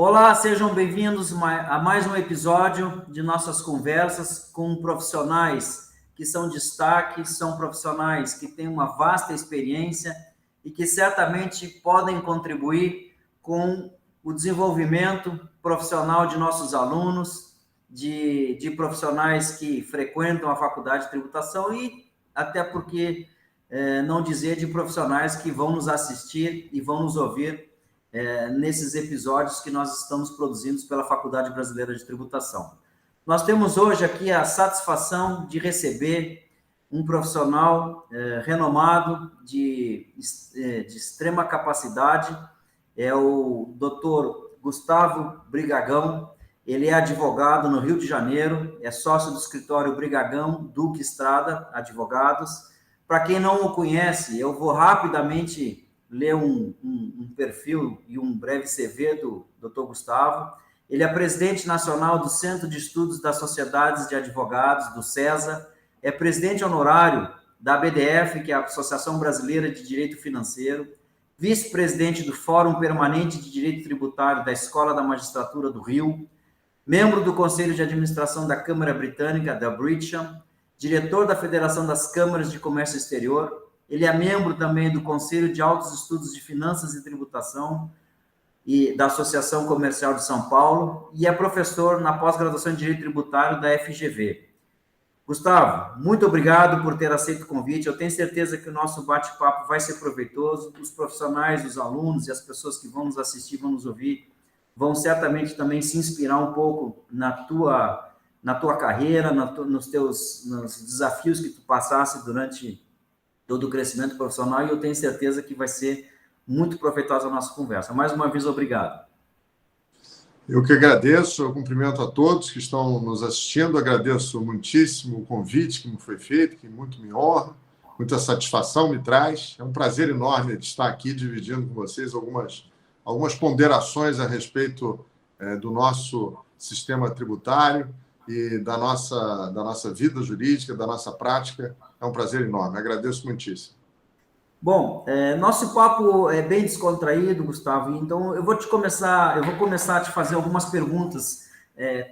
Olá, sejam bem-vindos a mais um episódio de nossas conversas com profissionais que são destaque, são profissionais que têm uma vasta experiência e que certamente podem contribuir com o desenvolvimento profissional de nossos alunos, de profissionais que frequentam a Faculdade de Tributação e até porque, não dizer, de profissionais que vão nos assistir e vão nos ouvir nesses episódios que nós estamos produzindo pela Faculdade Brasileira de Tributação. Nós temos hoje aqui a satisfação de receber um profissional renomado, de extrema capacidade, é o Dr. Gustavo Brigagão. Ele é advogado no Rio de Janeiro, é sócio do escritório Brigagão Duque Estrada Advogados. Para quem não o conhece, eu vou rapidamente ler um perfil e um breve CV do Dr. Gustavo. Ele é presidente nacional do Centro de Estudos das Sociedades de Advogados, do CESA, é presidente honorário da ABDF, que é a Associação Brasileira de Direito Financeiro, vice-presidente do Fórum Permanente de Direito Tributário da Escola da Magistratura do Rio, membro do Conselho de Administração da Câmara Britânica, da Britisham, diretor da Federação das Câmaras de Comércio Exterior. Ele é membro também do Conselho de Altos Estudos de Finanças e Tributação e da Associação Comercial de São Paulo e é professor na pós-graduação em Direito Tributário da FGV. Gustavo, muito obrigado por ter aceito o convite. Eu tenho certeza que o nosso bate-papo vai ser proveitoso. Os profissionais, os alunos e as pessoas que vão nos assistir, vão nos ouvir, vão certamente também se inspirar um pouco na tua carreira, nos desafios que tu passasse durante todo o crescimento profissional, e eu tenho certeza que vai ser muito proveitosa a nossa conversa. Mais uma vez, obrigado. Eu que agradeço, eu cumprimento a todos que estão nos assistindo, agradeço muitíssimo o convite que me foi feito, que muito me honra, muita satisfação me traz. É um prazer enorme de estar aqui dividindo com vocês algumas ponderações a respeito do nosso sistema tributário e da nossa vida jurídica, da nossa prática. É um prazer enorme, agradeço muitíssimo. Bom, nosso papo é bem descontraído, Gustavo, então eu vou começar a te fazer algumas perguntas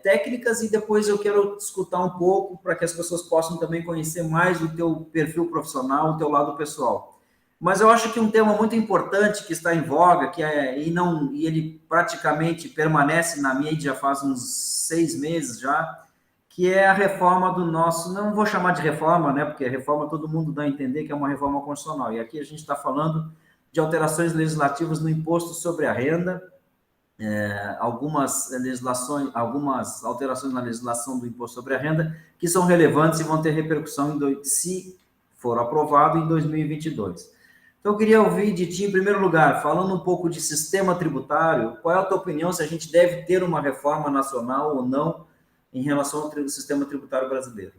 técnicas e depois eu quero escutar um pouco para que as pessoas possam também conhecer mais o teu perfil profissional, o teu lado pessoal. Mas eu acho que um tema muito importante que está em voga, e ele praticamente permanece na mídia já faz uns 6 meses já, que é a reforma do nosso, não vou chamar de reforma, né, porque a reforma todo mundo dá a entender que é uma reforma constitucional, e aqui a gente está falando de alterações legislativas no imposto sobre a renda, algumas alterações na legislação do imposto sobre a renda, que são relevantes e vão ter repercussão, se for aprovado, em 2022. Então, eu queria ouvir de ti, em primeiro lugar, falando um pouco de sistema tributário, qual é a tua opinião, se a gente deve ter uma reforma nacional ou não, em relação ao sistema tributário brasileiro?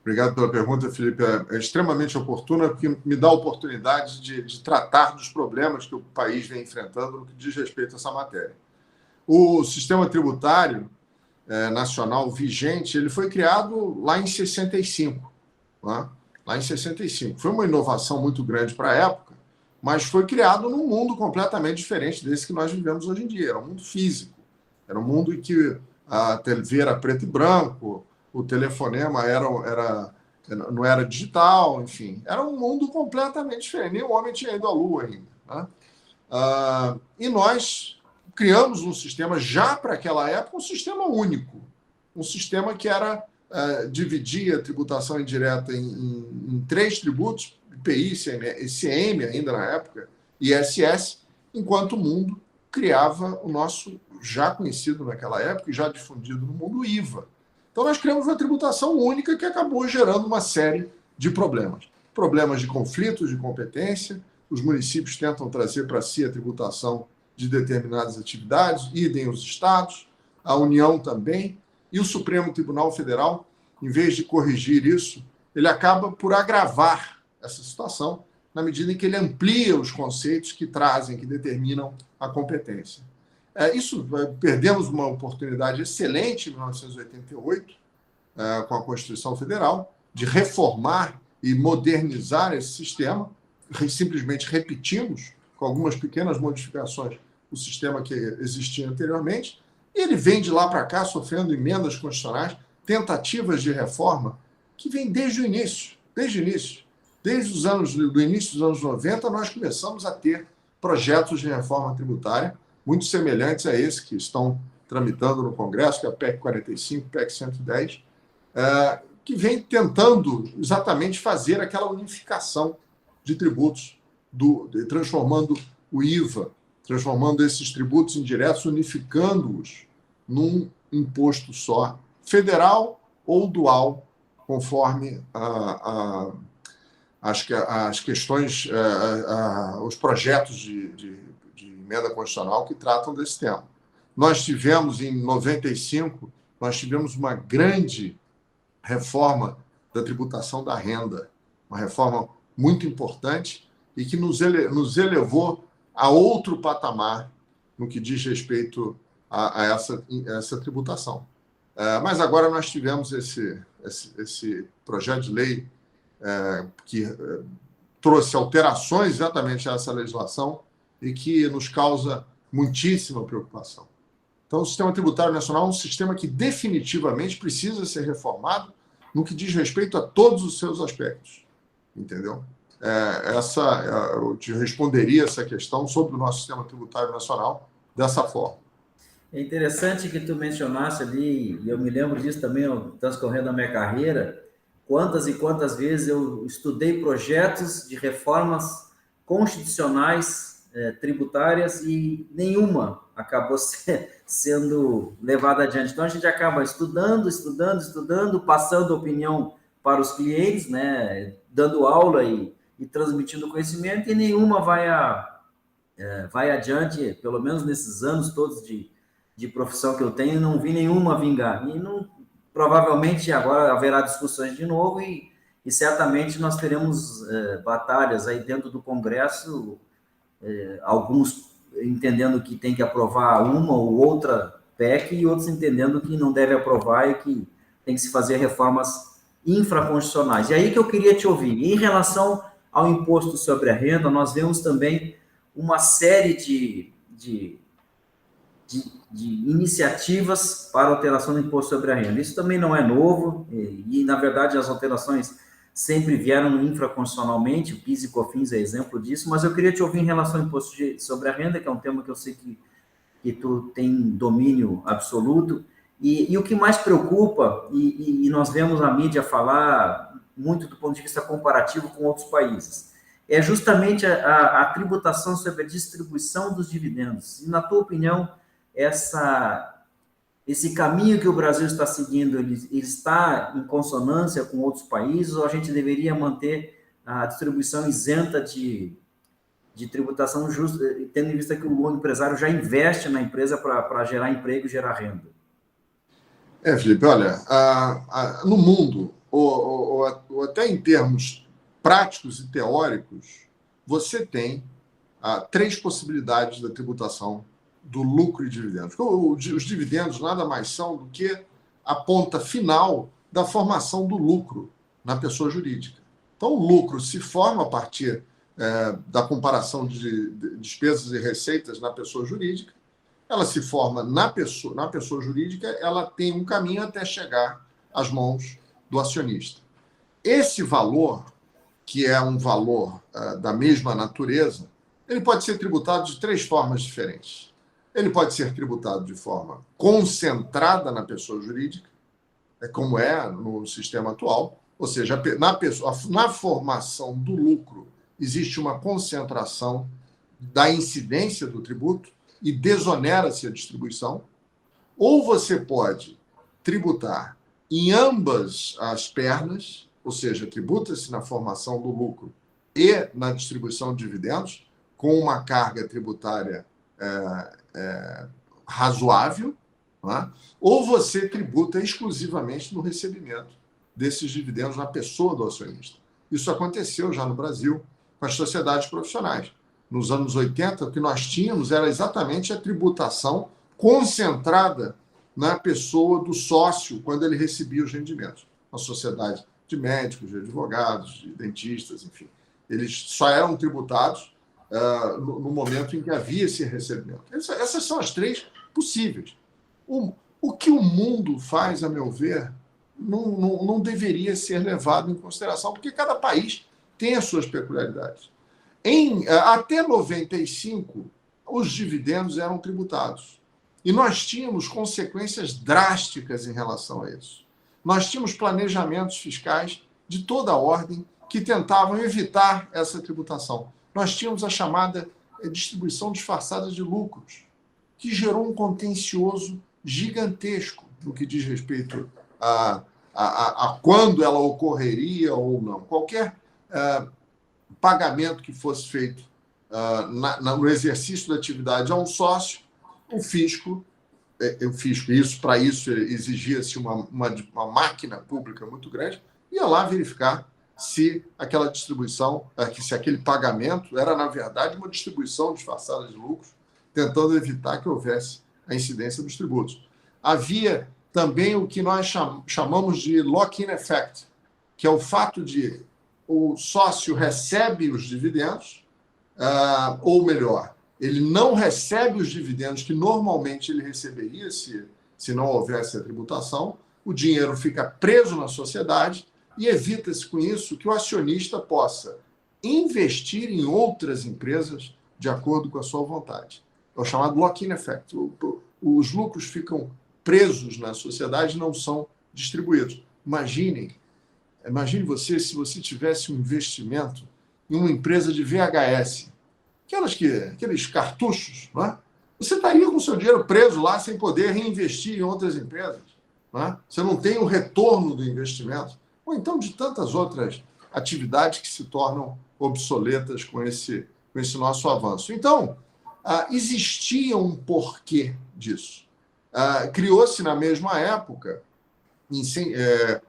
Obrigado pela pergunta, Felipe. É extremamente oportuna, porque me dá a oportunidade de tratar dos problemas que o país vem enfrentando no que diz respeito a essa matéria. O sistema tributário nacional vigente, ele foi criado lá em 65. Né? Lá em 65. Foi uma inovação muito grande para a época, mas foi criado num mundo completamente diferente desse que nós vivemos hoje em dia. Era um mundo físico. Era um mundo em que a TV era preto e branco, o telefonema não era digital, enfim. Era um mundo completamente diferente. Nem o homem tinha ido à Lua ainda. Né? E nós criamos um sistema, já para aquela época, um sistema único. Um sistema que dividia a tributação indireta em 3 tributos, IPI, ICM ainda na época, e ISS, enquanto o mundo criava o nosso já conhecido naquela época e já difundido no mundo IVA. Então nós criamos uma tributação única que acabou gerando uma série de problemas. Problemas de conflitos de competência, os municípios tentam trazer para si a tributação de determinadas atividades, idem os estados, a União também, e o Supremo Tribunal Federal, em vez de corrigir isso, ele acaba por agravar essa situação, na medida em que ele amplia os conceitos que determinam a competência. Perdemos uma oportunidade excelente em 1988, com a Constituição Federal, de reformar e modernizar esse sistema. Simplesmente repetimos, com algumas pequenas modificações, o sistema que existia anteriormente, e ele vem de lá para cá sofrendo emendas constitucionais, tentativas de reforma, que vem desde o início, desde os anos do início dos anos 90, nós começamos a ter projetos de reforma tributária muito semelhantes a esse que estão tramitando no Congresso, que é a PEC 45, PEC 110, que vem tentando exatamente fazer aquela unificação de tributos, transformando o IVA, transformando esses tributos indiretos, unificando-os num imposto só, federal ou dual, conforme as questões, os projetos de emenda constitucional que tratam desse tema. Nós tivemos, em 95, uma grande reforma da tributação da renda, uma reforma muito importante e que nos elevou a outro patamar no que diz respeito a essa tributação. Mas agora nós tivemos esse projeto de lei que trouxe alterações exatamente a essa legislação e que nos causa muitíssima preocupação. Então, o sistema tributário nacional é um sistema que definitivamente precisa ser reformado no que diz respeito a todos os seus aspectos. Entendeu? Eu te responderia essa questão sobre o nosso sistema tributário nacional dessa forma. É interessante que tu mencionasse ali, e eu me lembro disso também, transcorrendo a minha carreira, quantas e quantas vezes eu estudei projetos de reformas constitucionais tributárias e nenhuma acabou sendo levada adiante. Então, a gente acaba estudando, passando opinião para os clientes, né, dando aula e transmitindo conhecimento, e nenhuma vai adiante, pelo menos nesses anos todos de profissão que eu tenho, não vi nenhuma vingar. E provavelmente agora haverá discussões de novo e certamente nós teremos batalhas aí dentro do Congresso, alguns entendendo que tem que aprovar uma ou outra PEC e outros entendendo que não deve aprovar e que tem que se fazer reformas infraconstitucionais. E aí que eu queria te ouvir. Em relação ao imposto sobre a renda, nós vemos também uma série de iniciativas para alteração do imposto sobre a renda. Isso também não é novo e na verdade, as alterações sempre vieram infraconstitucionalmente, o PIS e COFINS é exemplo disso, mas eu queria te ouvir em relação ao imposto sobre a renda, que é um tema que eu sei que tu tem domínio absoluto, e o que mais preocupa, e nós vemos a mídia falar muito do ponto de vista comparativo com outros países, é justamente a tributação sobre a distribuição dos dividendos. E, na tua opinião, esse caminho que o Brasil está seguindo, ele está em consonância com outros países, ou a gente deveria manter a distribuição isenta de tributação justa, tendo em vista que o empresário já investe na empresa para gerar emprego e gerar renda? Felipe, olha, no mundo, ou até em termos práticos e teóricos, você tem 3 possibilidades da tributação do lucro e dividendos. Os dividendos nada mais são do que a ponta final da formação do lucro na pessoa jurídica. Então, o lucro se forma a partir da comparação de despesas e receitas na pessoa jurídica. Ela se forma na pessoa jurídica, ela tem um caminho até chegar às mãos do acionista. Esse valor, que é um valor da mesma natureza, ele pode ser tributado de 3 formas diferentes. Ele pode ser tributado de forma concentrada na pessoa jurídica, como é no sistema atual, ou seja, na formação do lucro existe uma concentração da incidência do tributo e desonera-se a distribuição, ou você pode tributar em ambas as pernas, ou seja, tributa-se na formação do lucro e na distribuição de dividendos, com uma carga tributária razoável, né? Ou você tributa exclusivamente no recebimento desses dividendos na pessoa do acionista. Isso aconteceu já no Brasil com as sociedades profissionais. Nos anos 80, o que nós tínhamos era exatamente a tributação concentrada na pessoa do sócio quando ele recebia os rendimentos. A sociedade de médicos, de advogados, de dentistas, enfim. Eles só eram tributados no momento em que havia esse recebimento. Essas são as três possíveis. O que o mundo faz, a meu ver, não deveria ser levado em consideração, porque cada país tem as suas peculiaridades. Até 95, os dividendos eram tributados. E nós tínhamos consequências drásticas em relação a isso. Nós tínhamos planejamentos fiscais de toda a ordem que tentavam evitar essa tributação. Nós tínhamos a chamada distribuição disfarçada de lucros, que gerou um contencioso gigantesco no que diz respeito a quando ela ocorreria ou não. Qualquer pagamento que fosse feito no exercício da atividade a um sócio, o fisco, para isso exigia-se uma máquina pública muito grande, ia lá verificar se aquela distribuição, se aquele pagamento era, na verdade, uma distribuição disfarçada de lucros, tentando evitar que houvesse a incidência dos tributos. Havia também o que nós chamamos de lock-in effect, que é o fato de o sócio recebe os dividendos, ou melhor, ele não recebe os dividendos que normalmente ele receberia se não houvesse a tributação, o dinheiro fica preso na sociedade e evita-se com isso que o acionista possa investir em outras empresas de acordo com a sua vontade. É o chamado lock-in effect. Os lucros ficam presos na sociedade e não são distribuídos. Imagine você, se você tivesse um investimento em uma empresa de VHS, aqueles cartuchos, não é? Você estaria com o seu dinheiro preso lá sem poder reinvestir em outras empresas. Não é? Você não tem o retorno do investimento. Ou então de tantas outras atividades que se tornam obsoletas com esse nosso avanço. Então, existia um porquê disso. Criou-se na mesma época,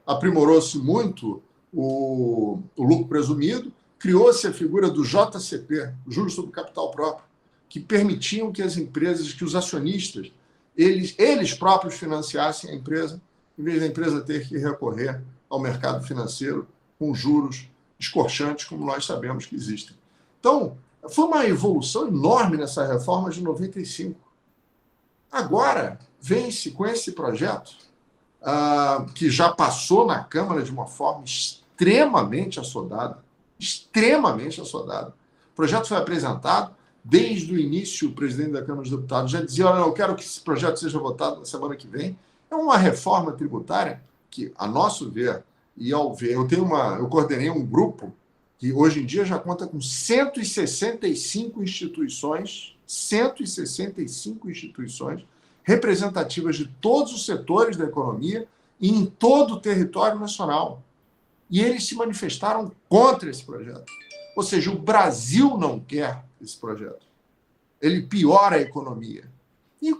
aprimorou-se muito o lucro presumido, criou-se a figura do JCP, Juros sobre Capital Próprio, que permitiam que as empresas, que os acionistas, eles próprios financiassem a empresa, em vez da empresa ter que recorrer ao mercado financeiro com juros escorchantes, como nós sabemos que existem. Então, foi uma evolução enorme nessa reforma de 95. Agora, vem-se com esse projeto, que já passou na Câmara de uma forma extremamente assodada. O projeto foi apresentado, desde o início, o presidente da Câmara dos Deputados já dizia: olha, eu quero que esse projeto seja votado na semana que vem. É uma reforma tributária que, a nosso ver, e ao ver, eu coordenei um grupo que hoje em dia já conta com 165 instituições representativas de todos os setores da economia e em todo o território nacional. E eles se manifestaram contra esse projeto. Ou seja, o Brasil não quer esse projeto. Ele piora a economia. E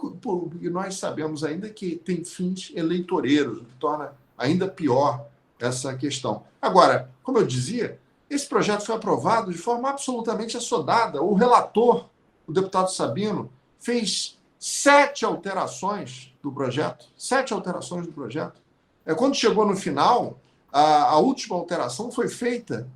nós sabemos ainda que tem fins eleitoreiros, o que torna ainda pior essa questão. Agora, como eu dizia, esse projeto foi aprovado de forma absolutamente assodada. O relator, o deputado Sabino, fez 7 alterações do projeto. 7 alterações do projeto. Quando chegou no final, a última alteração foi feita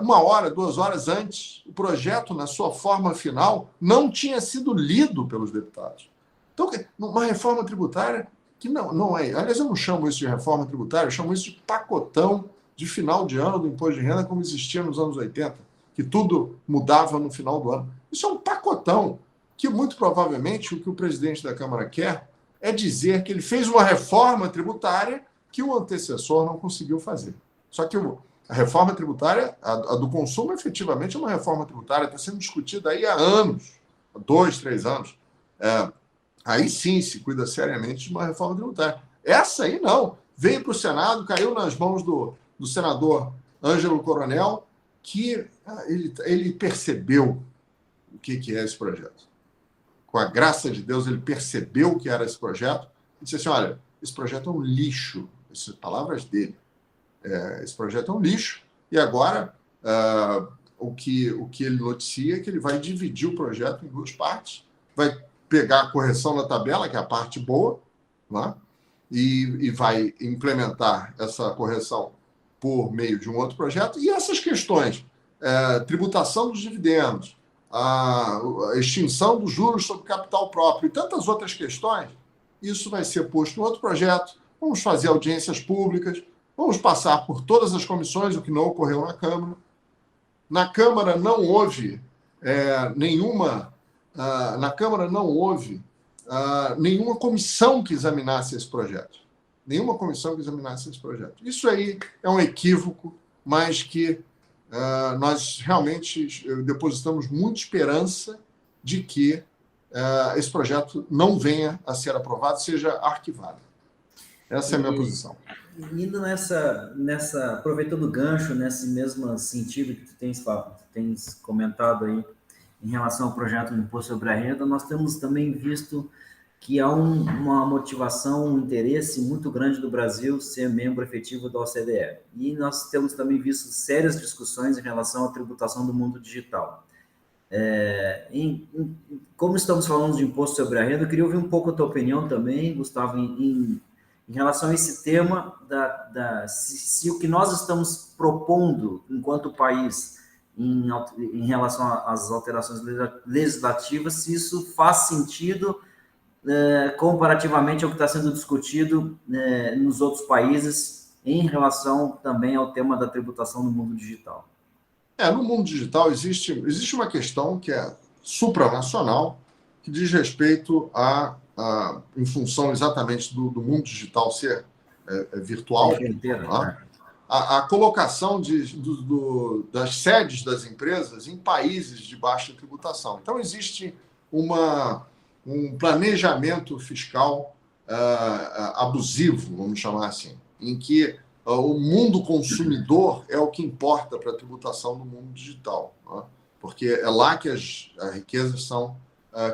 1 hora, 2 horas antes. O projeto, na sua forma final, não tinha sido lido pelos deputados. Então, uma reforma tributária que não é... Aliás, eu não chamo isso de reforma tributária, eu chamo isso de pacotão de final de ano do imposto de renda, como existia nos anos 80, que tudo mudava no final do ano. Isso é um pacotão que, muito provavelmente, o que o presidente da Câmara quer é dizer que ele fez uma reforma tributária que o antecessor não conseguiu fazer. Só que a reforma tributária, a do consumo, efetivamente é uma reforma tributária, está sendo discutida aí há anos, há 2, 3 anos. Aí sim se cuida seriamente de uma reforma tributária. Essa aí não. Veio para o Senado, caiu nas mãos do senador Ângelo Coronel, que ele percebeu o que é esse projeto. Com a graça de Deus, ele percebeu o que era esse projeto e disse assim: olha, esse projeto é um lixo. Essas palavras dele. Esse projeto é um lixo. E agora, o que ele noticia é que ele vai dividir o projeto em 2 partes, vai pegar a correção na tabela, que é a parte boa, né? E vai implementar essa correção por meio de um outro projeto. E essas questões, tributação dos dividendos, a extinção dos juros sobre capital próprio e tantas outras questões, isso vai ser posto em outro projeto. Vamos fazer audiências públicas, vamos passar por todas as comissões, o que não ocorreu na Câmara. Na Câmara não houve nenhuma comissão que examinasse esse projeto. Nenhuma comissão que examinasse esse projeto. Isso aí é um equívoco, mas que nós realmente depositamos muita esperança de que esse projeto não venha a ser aprovado, seja arquivado. Essa é a minha posição. Indo aproveitando o gancho, nesse mesmo sentido que tu tens comentado aí, em relação ao projeto do Imposto sobre a Renda, nós temos também visto que há uma motivação, um interesse muito grande do Brasil ser membro efetivo da OCDE. E nós temos também visto sérias discussões em relação à tributação do mundo digital. Como estamos falando de imposto sobre a renda, eu queria ouvir um pouco a tua opinião também, Gustavo, em relação a esse tema, se o que nós estamos propondo enquanto país em relação às alterações legislativas, se isso faz sentido comparativamente ao que está sendo discutido nos outros países em relação também ao tema da tributação no mundo digital. No mundo digital existe uma questão que é supranacional, que diz respeito em função exatamente do mundo digital ser virtual, a colocação das sedes das empresas em países de baixa tributação. Então, existe um planejamento fiscal abusivo, vamos chamar assim, em que o mundo consumidor é o que importa para a tributação do mundo digital, né? Porque é lá que as riquezas são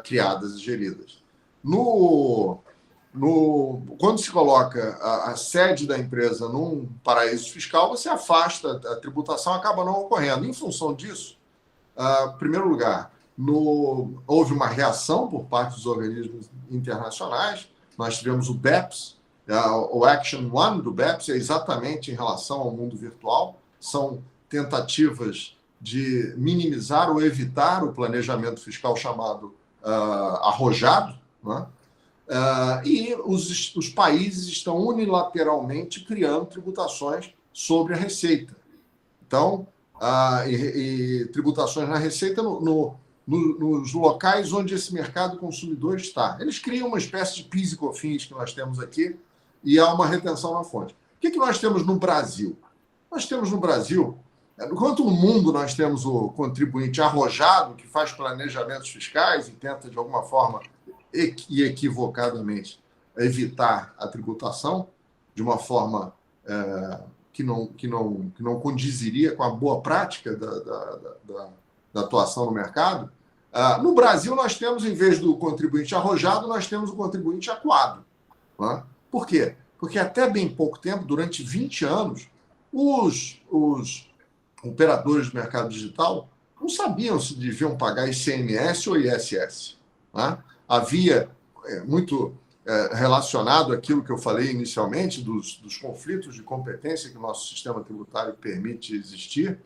criadas e geridas. Quando se coloca a sede da empresa num paraíso fiscal, você afasta, a tributação acaba não ocorrendo. Em função disso, em primeiro lugar, houve uma reação por parte dos organismos internacionais. Nós tivemos o BEPS, o Action One do BEPS é exatamente em relação ao mundo virtual. São tentativas de minimizar ou evitar o planejamento fiscal chamado arrojado, né? E os países estão unilateralmente criando tributações sobre a receita. Então, e tributações na receita nos locais onde esse mercado consumidor está. Eles criam uma espécie de PIS e COFINS que nós temos aqui e há uma retenção na fonte. O que nós temos no Brasil? Nós temos no Brasil, enquanto no mundo nós temos o contribuinte arrojado, que faz planejamentos fiscais e tenta, de alguma forma, e equivocadamente, evitar a tributação de uma forma que não condiziria com a boa prática da atuação no mercado. No Brasil, nós temos, em vez do contribuinte arrojado, nós temos o contribuinte acuado. Né? Por quê? Porque até bem pouco tempo, durante 20 anos, os operadores do mercado digital não sabiam se deviam pagar ICMS ou ISS. Né? Havia muito relacionado àquilo que eu falei inicialmente, dos conflitos de competência que o nosso sistema tributário permite existir.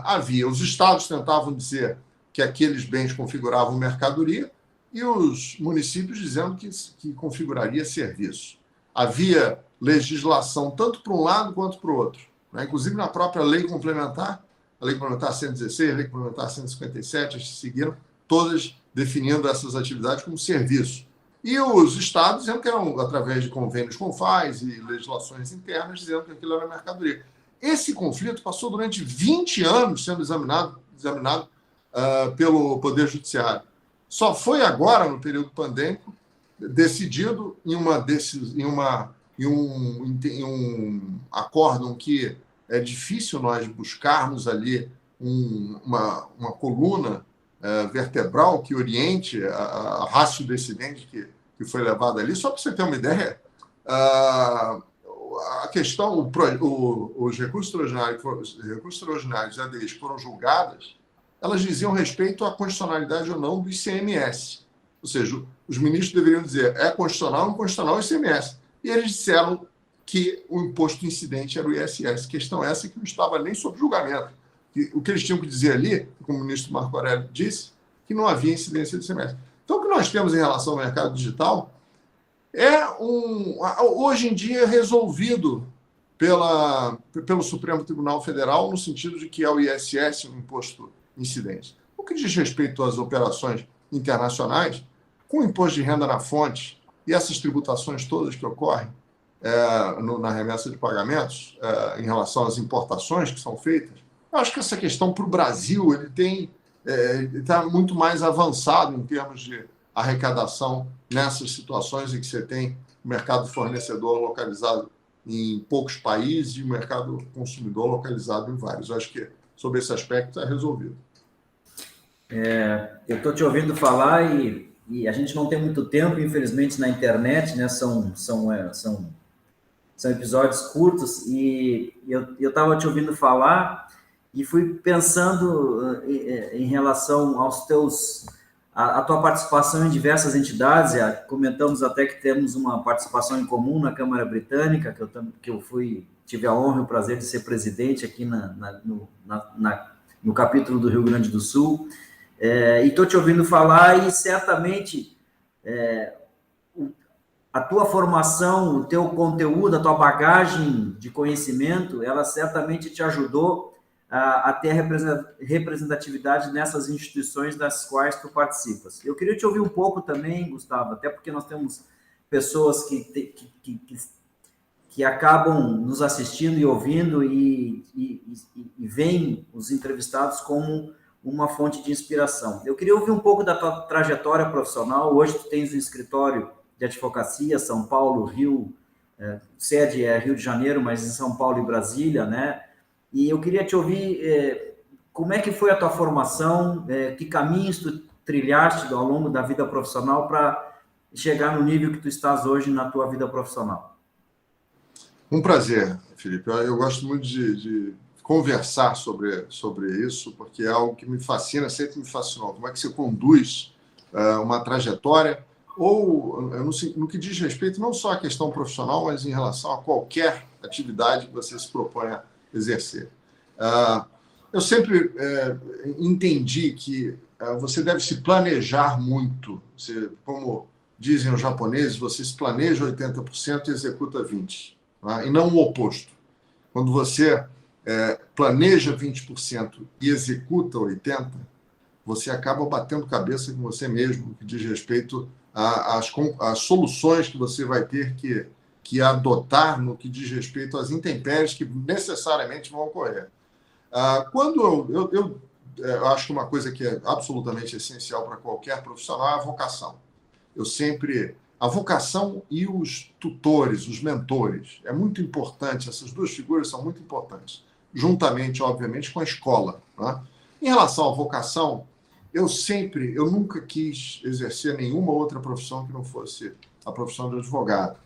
Havia, os estados tentavam dizer que aqueles bens configuravam mercadoria e os municípios dizendo que configuraria serviço. Havia legislação tanto para um lado quanto para o outro, né? Inclusive na própria lei complementar, a lei complementar 116, a lei complementar 157, as que seguiram, todas definindo essas atividades como serviço. E os estados dizendo que eram através de convênios com FAS e legislações internas, dizendo que aquilo era mercadoria. Esse conflito passou durante 20 anos sendo examinado pelo Poder Judiciário. Só foi agora, no período pandêmico, decidido em um acórdão que é difícil nós buscarmos ali uma coluna vertebral que oriente a ratio decidente que foi levada ali. Só para você ter uma ideia, a questão, os recursos extraordinários e ADIs que foram julgadas, elas diziam respeito à constitucionalidade ou não do ICMS. Ou seja, os ministros deveriam dizer é constitucional ou não constitucional o ICMS. E eles disseram que o imposto incidente era o ISS. Questão essa que não estava nem sob julgamento. o que eles tinham que dizer ali, como o ministro Marco Aurélio disse, que não havia incidência de semestre. Então, o que nós temos em relação ao mercado digital hoje em dia, resolvido pelo Supremo Tribunal Federal, no sentido de que é o ISS, um imposto incidente. O que diz respeito às operações internacionais, com o imposto de renda na fonte e essas tributações todas que ocorrem na remessa de pagamentos, em relação às importações que são feitas, eu acho que essa questão para o Brasil ele está muito mais avançado em termos de arrecadação nessas situações em que você tem o mercado fornecedor localizado em poucos países e o mercado consumidor localizado em vários. Eu acho que, sobre esse aspecto, está resolvido. Eu estou te ouvindo falar e a gente não tem muito tempo, infelizmente, na internet, né? São episódios curtos e eu estava te ouvindo falar e fui pensando em relação a tua participação em diversas entidades. Comentamos até que temos uma participação em comum na Câmara Britânica, que eu tive a honra e o prazer de ser presidente aqui no capítulo do Rio Grande do Sul. E estou te ouvindo falar e certamente a tua formação, o teu conteúdo, a tua bagagem de conhecimento, ela certamente te ajudou a ter representatividade nessas instituições das quais tu participas. Eu queria te ouvir um pouco também, Gustavo, até porque nós temos pessoas que acabam nos assistindo e ouvindo e veem os entrevistados como uma fonte de inspiração. Eu queria ouvir um pouco da tua trajetória profissional. Hoje tu tens um escritório de advocacia, São Paulo, Rio, sede é Rio de Janeiro, mas em São Paulo e Brasília, né? E eu queria te ouvir como é que foi a tua formação, que caminhos tu trilhaste ao longo da vida profissional para chegar no nível que tu estás hoje na tua vida profissional. Um prazer, Felipe. Eu gosto muito de conversar sobre isso, porque é algo que me fascina, sempre me fascinou. Como é que você conduz uma trajetória, ou no que diz respeito não só à questão profissional, mas em relação a qualquer atividade que você se proponha exercer. Eu sempre entendi que você deve se planejar muito. Como dizem os japoneses, você se planeja 80% e executa 20%, né? E não o oposto. Quando você planeja 20% e executa 80%, você acaba batendo cabeça com você mesmo, no que diz respeito às soluções que você vai ter que adotar no que diz respeito às intempéries que necessariamente vão ocorrer. Quando eu acho que uma coisa que é absolutamente essencial para qualquer profissional é a vocação. A vocação e os tutores, os mentores, é muito importante, essas duas figuras são muito importantes, juntamente, obviamente, com a escola, né? Em relação à vocação, eu nunca quis exercer nenhuma outra profissão que não fosse a profissão de advogado.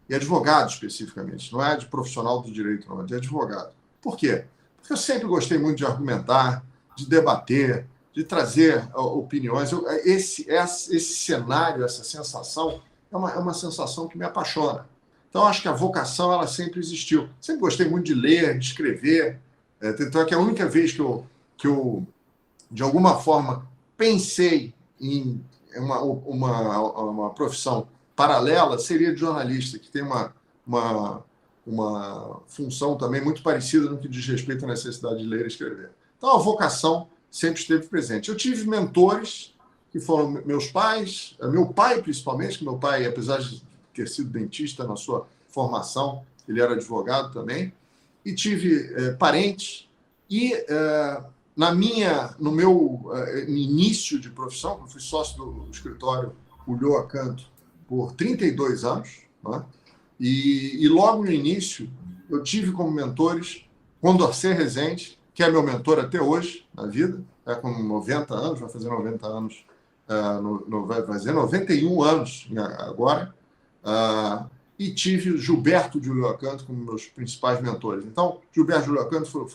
E advogado, especificamente, não é de profissional do direito, não, é de advogado. Por quê? Porque eu sempre gostei muito de argumentar, de debater, de trazer opiniões. Esse cenário, essa sensação, é uma sensação que me apaixona. Então, acho que a vocação ela sempre existiu. Sempre gostei muito de ler, de escrever. Tanto é que a única vez que eu de alguma forma, pensei em uma profissão paralela seria de jornalista, que tem uma função também muito parecida no que diz respeito à necessidade de ler e escrever. Então, a vocação sempre esteve presente. Eu tive mentores, que foram meus pais, meu pai principalmente, que meu pai, apesar de ter sido dentista na sua formação, ele era advogado também, e tive parentes, e no meu início de profissão, eu fui sócio do escritório Ulloa Canto por 32 anos, né? E logo no início eu tive como mentores Condorcet Rezende, que é meu mentor até hoje na vida, com 90 anos, vai fazer 90 anos, vai fazer 91 anos agora, e tive Gilberto de Ulloa Canto como meus principais mentores. Então, Gilberto de Ulloa Canto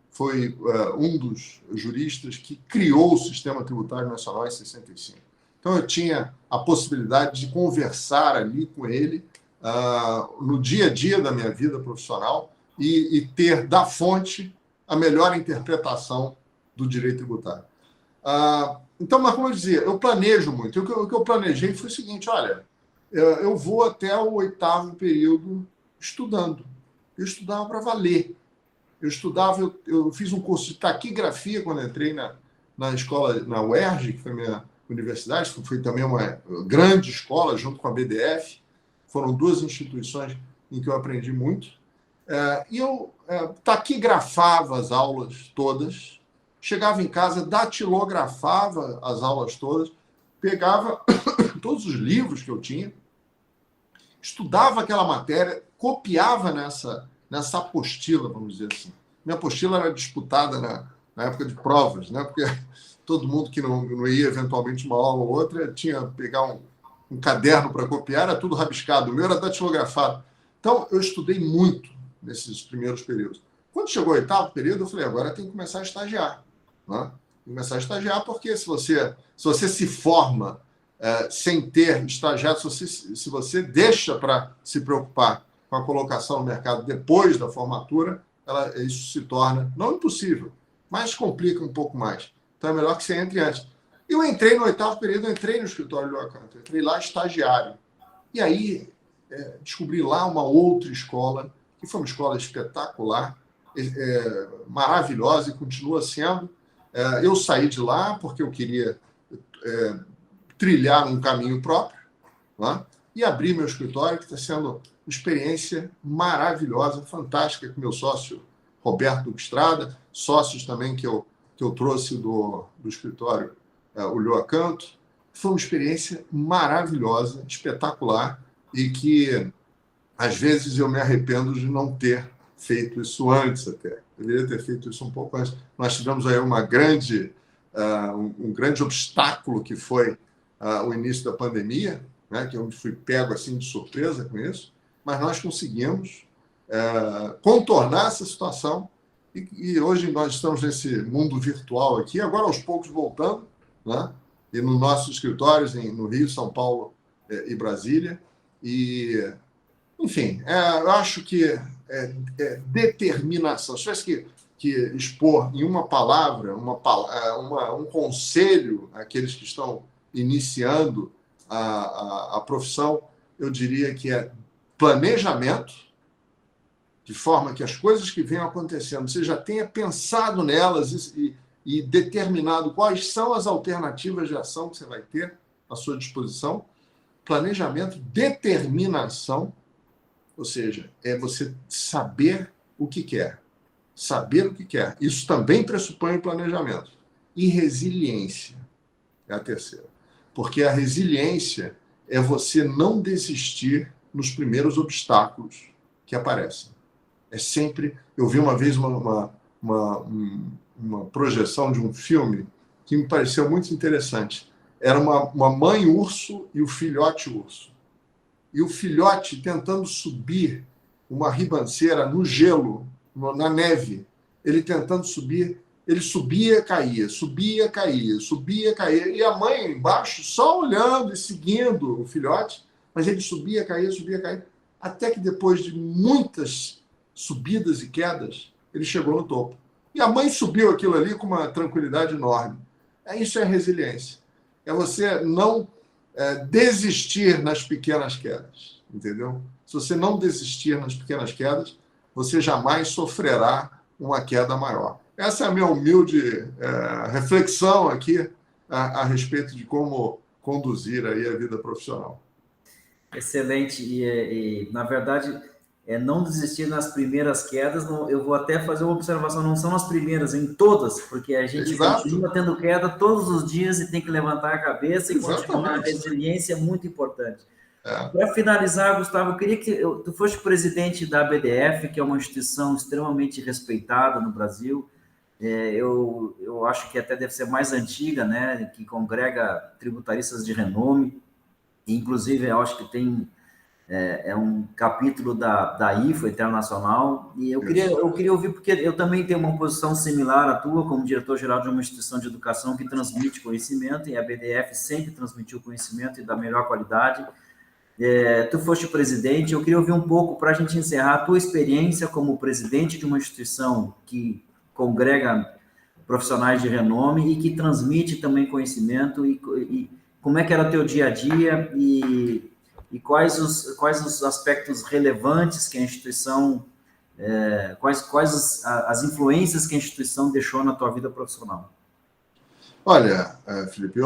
foi um dos juristas que criou o Sistema Tributário Nacional em 65. Então, eu tinha a possibilidade de conversar ali com ele no dia a dia da minha vida profissional e ter da fonte a melhor interpretação do direito tributário. Então, mas como eu dizia, eu planejo muito. O que eu planejei foi o seguinte, olha, eu vou até o 8º período estudando. Eu estudava para valer. Eu fiz um curso de taquigrafia quando entrei na escola, na UERJ, que foi a minha universidade, que foi também uma grande escola, junto com a BDF. Foram 2 instituições em que eu aprendi muito. E eu taquigrafava as aulas todas, chegava em casa, datilografava as aulas todas, pegava todos os livros que eu tinha, estudava aquela matéria, copiava nessa apostila, vamos dizer assim. Minha apostila era disputada na época de provas, né? Porque todo mundo que não ia eventualmente uma aula ou outra tinha que pegar um caderno para copiar, era tudo rabiscado, o meu era datilografado. Então, eu estudei muito nesses primeiros períodos. Quando chegou o 8º período, eu falei, agora tem que começar a estagiar. Né? Começar a estagiar, porque se você se forma sem ter estagiado, se você deixa para se preocupar com a colocação no mercado depois da formatura, isso se torna, não impossível, mas complica um pouco mais. Então é melhor que você entre antes. Eu entrei no 8º período, eu entrei no escritório do Acanto, entrei lá estagiário. E aí descobri lá uma outra escola, que foi uma escola espetacular, maravilhosa e continua sendo. Eu saí de lá porque eu queria trilhar um caminho próprio, né? E abri meu escritório, que está sendo uma experiência maravilhosa, fantástica, com meu sócio Roberto Estrada, sócios também que eu trouxe do escritório, o Lio Acanto. Foi uma experiência maravilhosa, espetacular, e que, às vezes, eu me arrependo de não ter feito isso antes até. Deveria ter feito isso um pouco antes. Nós tivemos aí um grande obstáculo, que foi o início da pandemia, né, que eu fui pego assim de surpresa com isso, mas nós conseguimos contornar essa situação e hoje nós estamos nesse mundo virtual aqui, agora aos poucos voltando, né, e nos nossos escritórios no Rio, São Paulo e Brasília. E, enfim, eu acho que determinação. Se tivesse que expor em uma palavra, um conselho àqueles que estão iniciando a profissão, eu diria que é planejamento, de forma que as coisas que venham acontecendo, você já tenha pensado nelas e determinado quais são as alternativas de ação que você vai ter à sua disposição. Planejamento, determinação, ou seja, é você saber o que quer. Saber o que quer. Isso também pressupõe o planejamento. E resiliência é a terceira. Porque a resiliência é você não desistir nos primeiros obstáculos que aparecem. É sempre... Eu vi uma vez uma projeção de um filme que me pareceu muito interessante. Era uma mãe urso e o filhote urso. E o filhote tentando subir uma ribanceira no gelo, na neve. Ele tentando subir, ele subia, caía, subia, caía, subia, caía. E a mãe embaixo só olhando e seguindo o filhote, mas ele subia, caía, até que depois de muitas subidas e quedas, ele chegou no topo. E a mãe subiu aquilo ali com uma tranquilidade enorme. Isso é resiliência. É você não desistir nas pequenas quedas, entendeu? Se você não desistir nas pequenas quedas, você jamais sofrerá uma queda maior. Essa é a minha humilde reflexão aqui a respeito de como conduzir aí a vida profissional. Excelente. E na verdade, não desistir nas primeiras quedas. Eu vou até fazer uma observação, não são as primeiras, em todas, porque a gente continua tendo queda todos os dias e tem que levantar a cabeça e continuar. A resiliência é muito importante. Para finalizar, Gustavo, eu queria que tu fosse presidente da BDF, que é uma instituição extremamente respeitada no Brasil. Eu acho que até deve ser mais antiga, né, que congrega tributaristas de renome. Inclusive, eu acho que tem um capítulo da IFA Internacional, e eu queria ouvir, porque eu também tenho uma posição similar à tua, como diretor-geral de uma instituição de educação que transmite conhecimento, e a BDF sempre transmitiu conhecimento e da melhor qualidade. Tu foste presidente, eu queria ouvir um pouco, para a gente encerrar, a tua experiência como presidente de uma instituição que congrega profissionais de renome e que transmite também conhecimento, e como é que era o teu dia a dia e quais os aspectos relevantes que a instituição, quais as influências que a instituição deixou na tua vida profissional? Olha, Felipe,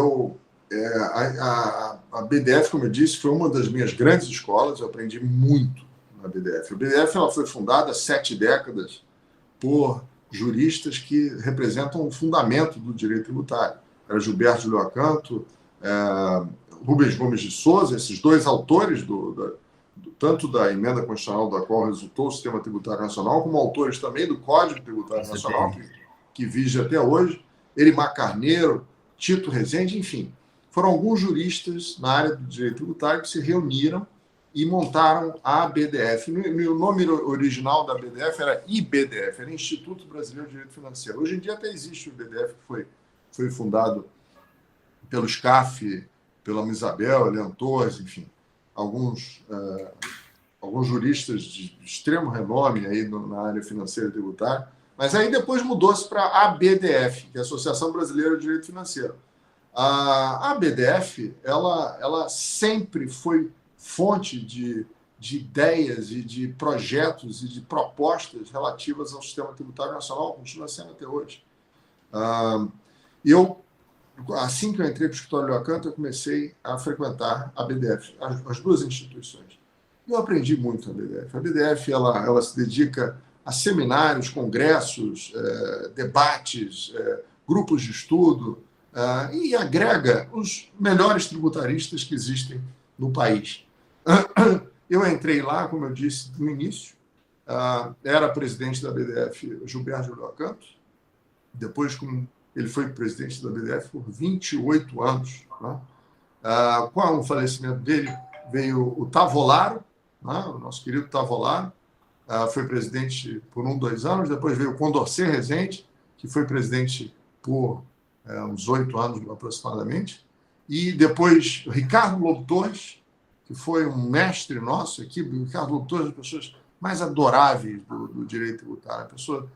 a BDF, como eu disse, foi uma das minhas grandes escolas, eu aprendi muito na BDF. A BDF ela foi fundada há 7 décadas por juristas que representam o fundamento do direito tributário. Era Gilberto de Loacanto, Rubens Gomes de Souza, esses dois autores tanto da emenda constitucional da qual resultou o sistema tributário nacional, como autores também do Código Tributário Nacional, que vige até hoje, Elimar Carneiro, Tito Rezende, enfim. Foram alguns juristas na área do direito tributário que se reuniram e montaram a BDF. O nome original da BDF era IBDF, era Instituto Brasileiro de Direito Financeiro. Hoje em dia até existe o IBDF, que foi fundado pelo SCAF, pela Isabel, Eliane Torres, enfim, alguns juristas de extremo renome aí na área financeira e tributária. Mas aí depois mudou-se para a ABDF, que é a Associação Brasileira de Direito Financeiro. A ABDF, ela sempre foi fonte de ideias e de projetos e de propostas relativas ao sistema tributário nacional, continua sendo até hoje. Assim que eu entrei para o escritório de Loacanto, eu comecei a frequentar a BDF, as duas instituições. Eu aprendi muito na BDF. A BDF ela se dedica a seminários, congressos, debates, grupos de estudo, e agrega os melhores tributaristas que existem no país. Eu entrei lá, como eu disse no início, era presidente da BDF Gilberto de Loacanto, depois ele foi presidente da BDF por 28 anos. Né? Com o falecimento dele, veio o Tavolaro, né? O nosso querido Tavolaro, foi presidente por 2 anos, depois veio o Condorcet Rezende, que foi presidente por uns 8 anos aproximadamente, e depois Ricardo Lobo Torres, que foi um mestre nosso aqui. O Ricardo Lobo Torres é uma das pessoas mais adoráveis do direito tributário, uma pessoa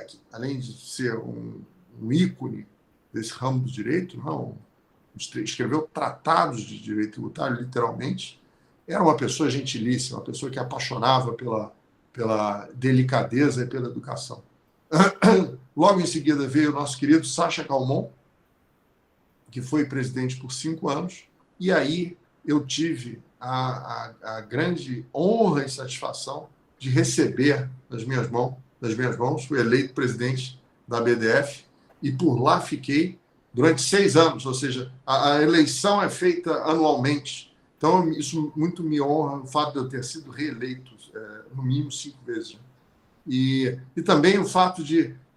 que, além de ser um ícone desse ramo do direito, escreveu tratados de direito tributário, literalmente, era uma pessoa gentilíssima, uma pessoa que apaixonava pela delicadeza e pela educação. Logo em seguida veio o nosso querido Sacha Calmon, que foi presidente por 5 anos, e aí eu tive a grande honra e satisfação de receber das minhas mãos, fui eleito presidente da BDF, e por lá fiquei durante 6 anos, ou seja, a eleição é feita anualmente. Então, isso muito me honra, o fato de eu ter sido reeleito, no mínimo 5 vezes. E também o fato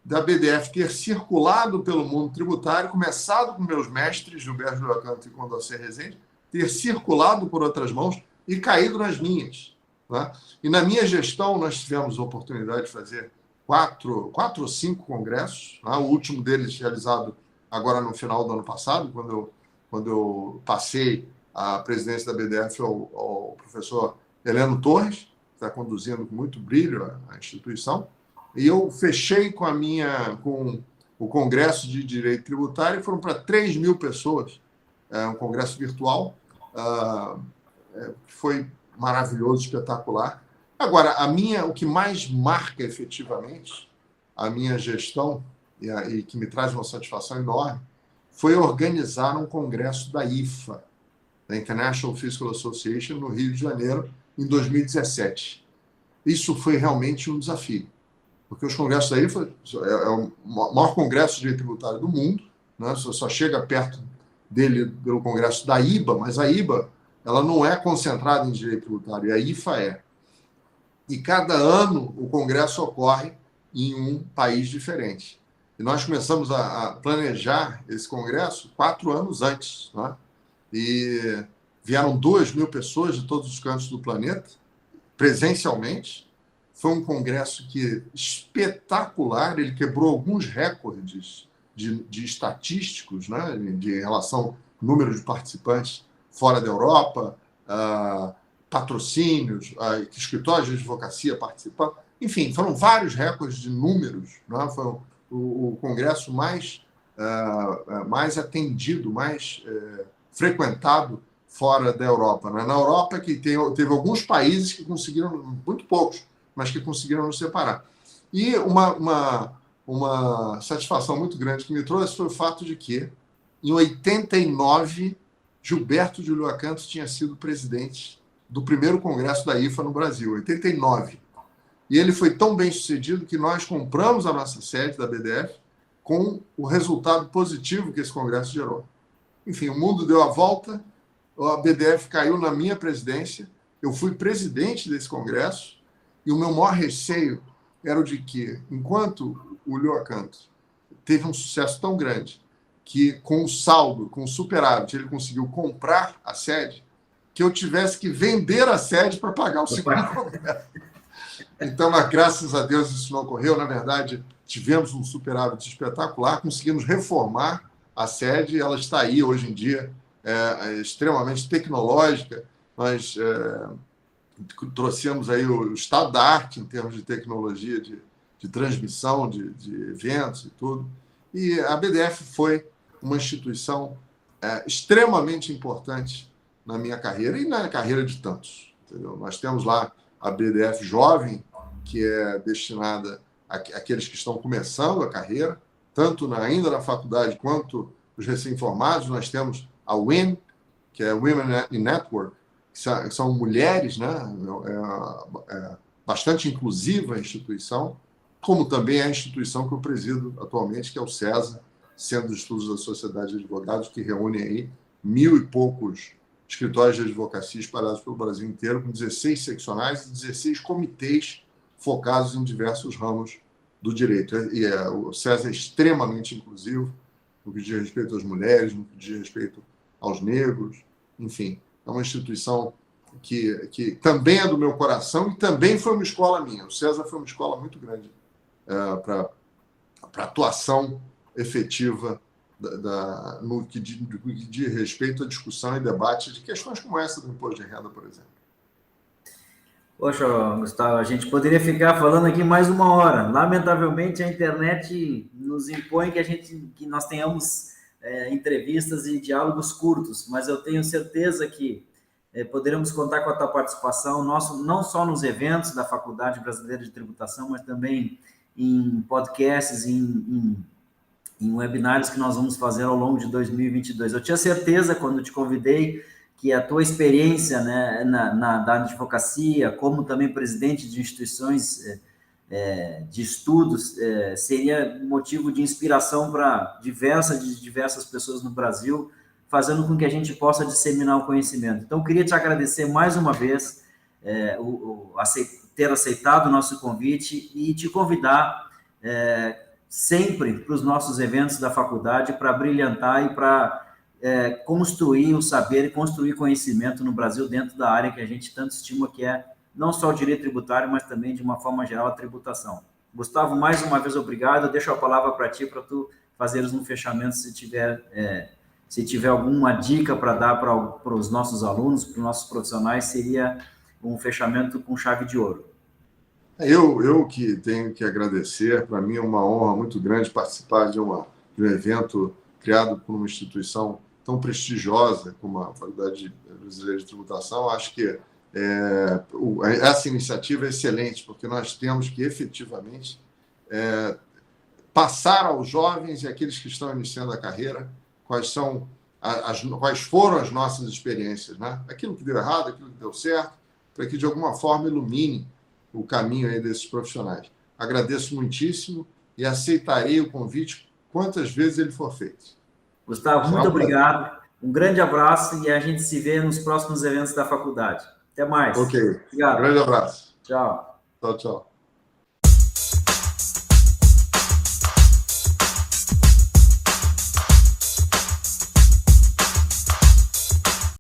da BDF ter circulado pelo mundo tributário, começado com meus mestres, Gilberto de Loacanto e Condorcet Rezende, ter circulado por outras mãos e caído nas minhas. Né? E na minha gestão, nós tivemos a oportunidade de fazer 4 ou 5 congressos, né? O último deles realizado agora no final do ano passado, quando eu passei a presidência da BDF ao professor Heleno Torres, que está conduzindo com muito brilho a instituição, e eu fechei com o Congresso de Direito Tributário, foram para 3.000 pessoas, um congresso virtual, que foi maravilhoso, espetacular. Agora, o que mais marca efetivamente a minha gestão, e que me traz uma satisfação enorme, foi organizar um congresso da IFA, da International Fiscal Association, no Rio de Janeiro, em 2017. Isso foi realmente um desafio, porque os congressos da IFA é o maior congresso de direito tributário do mundo, né? Só chega perto dele pelo congresso da IBA, mas a IBA ela não é concentrada em direito tributário, e a IFA é. E cada ano o congresso ocorre em um país diferente. E nós começamos a planejar esse congresso 4 anos antes, né? E vieram 2.000 pessoas de todos os cantos do planeta, presencialmente. Foi um congresso espetacular, ele quebrou alguns recordes de estatísticos, né? De relação ao número de participantes fora da Europa, patrocínios, escritórios de advocacia participando. Enfim, foram vários recordes de números, né? Foi o congresso mais atendido, mais frequentado fora da Europa. Né? Na Europa, que teve alguns países que conseguiram, muito poucos, mas que conseguiram nos separar. E uma satisfação muito grande que me trouxe foi o fato de que, em 89, Gilberto de Ulloa Cantos tinha sido presidente do primeiro congresso da IFA no Brasil, 89. E ele foi tão bem sucedido que nós compramos a nossa sede da BDF com o resultado positivo que esse congresso gerou. Enfim, o mundo deu a volta, a BDF caiu na minha presidência, eu fui presidente desse congresso, e o meu maior receio era o de que, enquanto o Ulloa Cantos teve um sucesso tão grande, que com o saldo, com o superávit, ele conseguiu comprar a sede, que eu tivesse que vender a sede para pagar o segundo congresso. Então, graças a Deus, isso não ocorreu. Na verdade, tivemos um superávit espetacular, conseguimos reformar a sede, ela está aí hoje em dia, extremamente tecnológica. Nós trouxemos aí o estado da arte em termos de tecnologia, de transmissão de eventos e tudo. E a BDF foi uma instituição extremamente importante na minha carreira e na carreira de tantos. Entendeu? Nós temos lá a BDF Jovem, que é destinada àqueles que estão começando a carreira, tanto ainda na faculdade quanto os recém-formados. Nós temos a WIN, que é Women in Network, que são mulheres, né? Bastante inclusiva a instituição, como também a instituição que eu presido atualmente, que é o CESA, Centro de Estudos da Sociedade de Advogados, que reúne aí 1.000 e poucos escritórios de advocacia espalhados pelo Brasil inteiro, com 16 seccionais e 16 comitês focados em diversos ramos do direito. E o CESA é extremamente inclusivo no que diz respeito às mulheres, no que diz respeito aos negros, enfim. É uma instituição que também é do meu coração e também foi uma escola minha. O CESA foi uma escola muito grande para atuação efetiva no que diz respeito à discussão e debate de questões como essa do imposto de renda, por exemplo. Poxa, Gustavo, a gente poderia ficar falando aqui mais uma hora. Lamentavelmente, a internet nos impõe que nós tenhamos entrevistas e diálogos curtos, mas eu tenho certeza que poderemos contar com a tua participação, não só nos eventos da Faculdade Brasileira de Tributação, mas também em podcasts, em webinários que nós vamos fazer ao longo de 2022. Eu tinha certeza, quando te convidei, que a tua experiência, né, da advocacia, como também presidente de instituições de estudos, seria motivo de inspiração para diversas pessoas no Brasil, fazendo com que a gente possa disseminar o conhecimento. Então, eu queria te agradecer mais uma vez ter aceitado o nosso convite e te convidar sempre para os nossos eventos da faculdade para brilhantar e para construir o saber e construir conhecimento no Brasil dentro da área que a gente tanto estima, que é não só o direito tributário, mas também, de uma forma geral, a tributação. Gustavo, mais uma vez, obrigado. Eu deixo a palavra para ti, para tu fazeres um fechamento, se tiver alguma dica para dar para os nossos alunos, para os nossos profissionais, seria um fechamento com chave de ouro. Eu que tenho que agradecer. Para mim é uma honra muito grande participar de um evento criado por uma instituição tão prestigiosa como a Faculdade Brasileira de Tributação. Acho que essa iniciativa é excelente, porque nós temos que efetivamente passar aos jovens e àqueles que estão iniciando a carreira quais foram as nossas experiências, né? Aquilo que deu errado, aquilo que deu certo, para que de alguma forma ilumine o caminho aí desses profissionais. Agradeço muitíssimo e aceitarei o convite quantas vezes ele for feito. Gustavo, muito obrigado. Um grande abraço e a gente se vê nos próximos eventos da faculdade. Até mais. Ok. Obrigado. Um grande abraço. Tchau. Tchau, tchau.